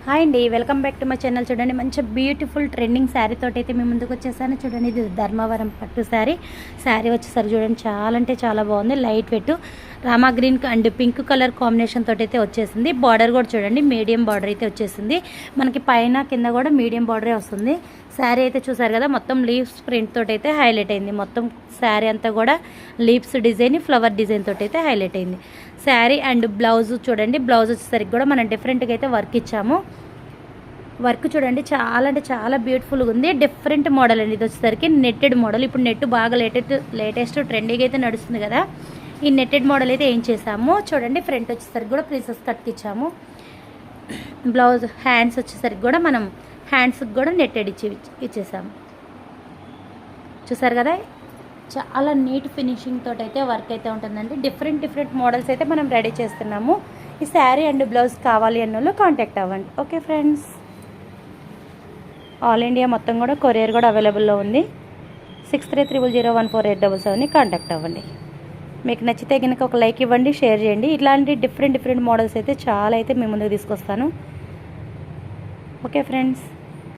Hi అండి, welcome back to my channel. చూడండి, మంచి బ్యూటిఫుల్ ట్రెండింగ్ శారీ తోటి అయితే మేము ముందుకు వచ్చేసాను. చూడండి, ఇది ధర్మవరం పట్టు శారీ వచ్చేసరికి చూడండి చాలా అంటే చాలా బాగుంది. Light weight Rama green and pink colour combination తోటి అయితే వచ్చేసింది. బార్డర్ కూడా చూడండి మీడియం బార్డర్ అయితే వచ్చేసింది. మనకి పైన కింద కూడా మీడియం బార్డరే వస్తుంది. శారీ అయితే చూసారు కదా, మొత్తం లీవ్స్ ప్రింట్ తోటి అయితే హైలైట్ అయింది. మొత్తం శారీ అంతా కూడా లీవ్స్ డిజైన్, ఫ్లవర్ డిజైన్ తోటి అయితే హైలైట్ అయింది. శారీ అండ్ బ్లౌజ్ చూడండి, బ్లౌజ్ వచ్చేసరికి కూడా మనం డిఫరెంట్గా అయితే వర్క్ ఇచ్చాము. వర్క్ చూడండి చాలా అంటే చాలా బ్యూటిఫుల్గా ఉంది. డిఫరెంట్ మోడల్ అండి. ఇది వచ్చేసరికి నెట్టెడ్ మోడల్. ఇప్పుడు నెట్ బాగా లేటెస్ట్ ట్రెండింగ్ అయితే నడుస్తుంది కదా, ఈ నెట్టెడ్ మోడల్ అయితే ఏం చేసాము చూడండి. ఫ్రంట్ వచ్చేసరికి కూడా ప్రిన్సెస్ కట్కి ఇచ్చాము. బ్లౌజ్ హ్యాండ్స్ వచ్చేసరికి కూడా మనం హ్యాండ్స్కి కూడా నెట్టెడ్ ఇచ్చేసాము. చూసారు కదా, చాలా నీట్ ఫినిషింగ్ తోటి అయితే వర్క్ అయితే ఉంటుందండి. డిఫరెంట్ మోడల్స్ అయితే మనం రెడీ చేస్తున్నాము. ఈ శారీ అండ్ బ్లౌజ్ కావాలి అన్న వాళ్ళు కాంటాక్ట్ అవ్వండి. ఓకే ఫ్రెండ్స్, ఆల్ ఇండియా మొత్తం కూడా కొరియర్ కూడా అవైలబుల్లో ఉంది. 6330014877 కాంటాక్ట్ అవ్వండి. మీకు నచ్చితే కనుక ఒక లైక్ ఇవ్వండి, షేర్ చేయండి. ఇట్లాంటి డిఫరెంట్ మోడల్స్ అయితే చాలా అయితే మీ ముందుకు తీసుకొస్తాను. Okay friends.